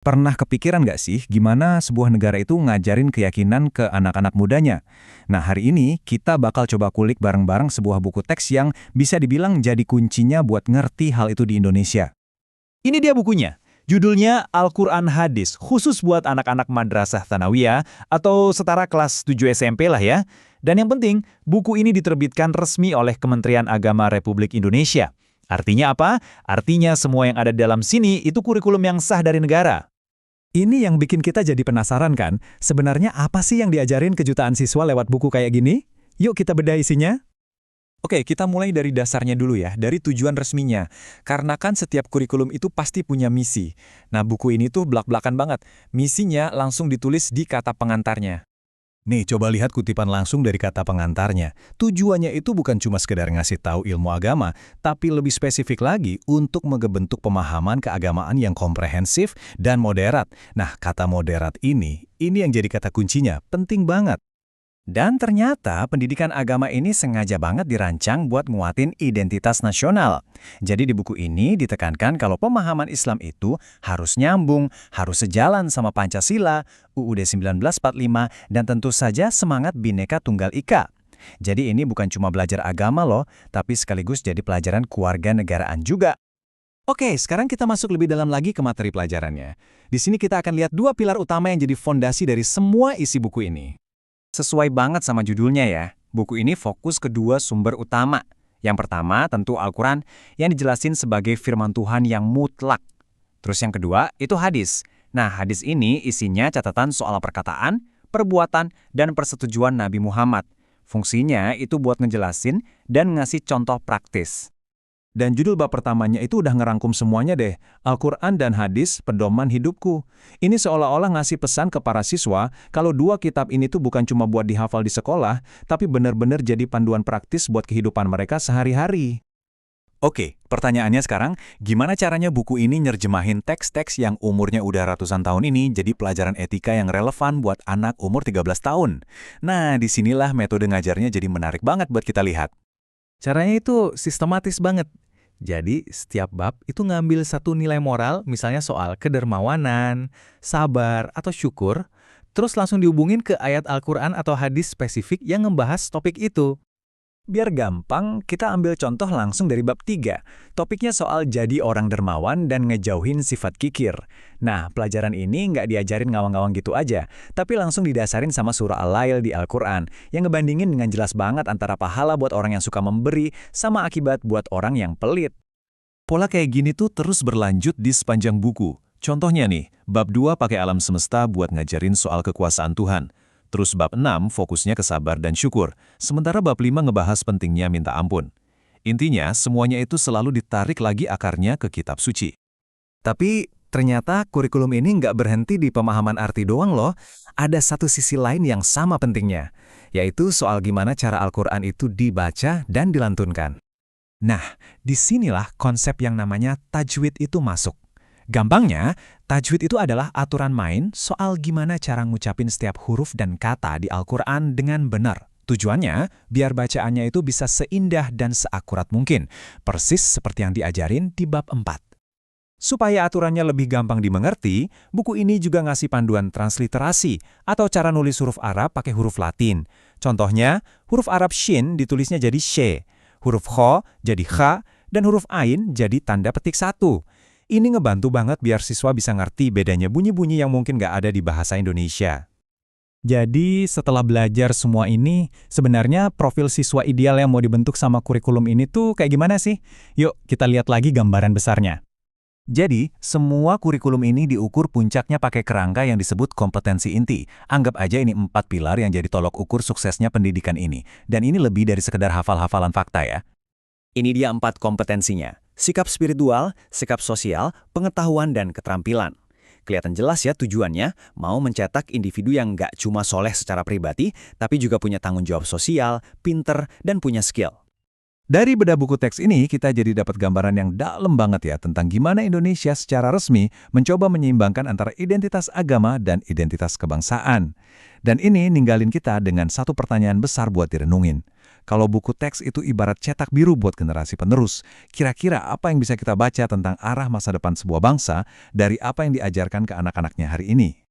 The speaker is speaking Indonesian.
Pernah kepikiran nggak sih gimana sebuah negara itu ngajarin keyakinan ke anak-anak mudanya? Nah, hari ini kita bakal coba kulik bareng-bareng sebuah buku teks yang bisa dibilang jadi kuncinya buat ngerti hal itu di Indonesia. Ini dia bukunya. Judulnya Al-Quran Hadis, khusus buat anak-anak madrasah Thanawiyah atau setara kelas 7 SMP lah ya. Dan yang penting, buku ini diterbitkan resmi oleh Kementerian Agama Republik Indonesia. Artinya apa? Artinya semua yang ada di dalam sini itu kurikulum yang sah dari negara. Ini yang bikin kita jadi penasaran kan, sebenarnya apa sih yang diajarin ke jutaan siswa lewat buku kayak gini? Yuk kita bedah isinya. Oke, kita mulai dari dasarnya dulu ya, dari tujuan resminya. Karena kan setiap kurikulum itu pasti punya misi. Nah, buku ini tuh blak-blakan banget. Misinya langsung ditulis di kata pengantarnya. Nih, coba lihat kutipan langsung dari kata pengantarnya. Tujuannya itu bukan cuma sekedar ngasih tahu ilmu agama, tapi lebih spesifik lagi untuk ngebentuk pemahaman keagamaan yang komprehensif dan moderat. Nah, kata moderat ini yang jadi kata kuncinya, penting banget. Dan ternyata pendidikan agama ini sengaja banget dirancang buat nguatin identitas nasional. Jadi di buku ini ditekankan kalau pemahaman Islam itu harus nyambung, harus sejalan sama Pancasila, UUD 1945, dan tentu saja semangat Bhinneka Tunggal Ika. Jadi ini bukan cuma belajar agama loh, tapi sekaligus jadi pelajaran kewarganegaraan juga. Oke, sekarang kita masuk lebih dalam lagi ke materi pelajarannya. Di sini kita akan lihat dua pilar utama yang jadi fondasi dari semua isi buku ini. Sesuai banget sama judulnya ya, buku ini fokus ke dua sumber utama. Yang pertama tentu Al-Quran yang dijelasin sebagai firman Tuhan yang mutlak. Terus yang kedua itu hadis. Nah, hadis ini isinya catatan soal perkataan, perbuatan, dan persetujuan Nabi Muhammad. Fungsinya itu buat ngejelasin dan ngasih contoh praktis. Dan judul bab pertamanya itu udah ngerangkum semuanya deh, Al-Quran dan Hadis, Pedoman Hidupku. Ini seolah-olah ngasih pesan ke para siswa kalau dua kitab ini tuh bukan cuma buat dihafal di sekolah, tapi benar-benar jadi panduan praktis buat kehidupan mereka sehari-hari. Oke, pertanyaannya sekarang, gimana caranya buku ini nerjemahin teks-teks yang umurnya udah ratusan tahun ini jadi pelajaran etika yang relevan buat anak umur 13 tahun? Nah, disinilah metode ngajarnya jadi menarik banget buat kita lihat. Caranya itu sistematis banget. Jadi, setiap bab itu ngambil satu nilai moral, misalnya soal kedermawanan, sabar, atau syukur, terus langsung dihubungin ke ayat Al-Quran atau hadis spesifik yang ngebahas topik itu. Biar gampang, kita ambil contoh langsung dari bab 3. Topiknya soal jadi orang dermawan dan ngejauhin sifat kikir. Nah, pelajaran ini nggak diajarin ngawang-ngawang gitu aja, tapi langsung didasarin sama surah Al-Lail di Al-Quran, yang ngebandingin dengan jelas banget antara pahala buat orang yang suka memberi sama akibat buat orang yang pelit. Pola kayak gini tuh terus berlanjut di sepanjang buku. Contohnya nih, bab 2 pakai alam semesta buat ngajarin soal kekuasaan Tuhan. Terus bab 6 fokusnya ke sabar dan syukur, sementara bab 5 ngebahas pentingnya minta ampun. Intinya, semuanya itu selalu ditarik lagi akarnya ke kitab suci. Tapi ternyata kurikulum ini nggak berhenti di pemahaman arti doang loh. Ada satu sisi lain yang sama pentingnya, yaitu soal gimana cara Al-Quran itu dibaca dan dilantunkan. Nah, disinilah konsep yang namanya tajwid itu masuk. Gampangnya, tajwid itu adalah aturan main soal gimana cara ngucapin setiap huruf dan kata di Al-Quran dengan benar. Tujuannya, biar bacaannya itu bisa seindah dan seakurat mungkin, persis seperti yang diajarin di bab 4. Supaya aturannya lebih gampang dimengerti, buku ini juga ngasih panduan transliterasi atau cara nulis huruf Arab pakai huruf Latin. Contohnya, huruf Arab Shin ditulisnya jadi she, huruf Kho jadi Kha, dan huruf Ain jadi tanda petik 1. Ini ngebantu banget biar siswa bisa ngerti bedanya bunyi-bunyi yang mungkin nggak ada di bahasa Indonesia. Jadi, setelah belajar semua ini, sebenarnya profil siswa ideal yang mau dibentuk sama kurikulum ini tuh kayak gimana sih? Yuk, kita lihat lagi gambaran besarnya. Jadi, semua kurikulum ini diukur puncaknya pakai kerangka yang disebut kompetensi inti. Anggap aja ini 4 pilar yang jadi tolok ukur suksesnya pendidikan ini. Dan ini lebih dari sekedar hafal-hafalan fakta ya. Ini dia 4 kompetensinya. Sikap spiritual, sikap sosial, pengetahuan, dan keterampilan. Kelihatan jelas ya tujuannya, mau mencetak individu yang nggak cuma soleh secara pribadi, tapi juga punya tanggung jawab sosial, pinter, dan punya skill. Dari bedah buku teks ini, kita jadi dapat gambaran yang dalam banget ya tentang gimana Indonesia secara resmi mencoba menyeimbangkan antara identitas agama dan identitas kebangsaan. Dan ini ninggalin kita dengan satu pertanyaan besar buat direnungin. Kalau buku teks itu ibarat cetak biru buat generasi penerus, kira-kira apa yang bisa kita baca tentang arah masa depan sebuah bangsa dari apa yang diajarkan ke anak-anaknya hari ini?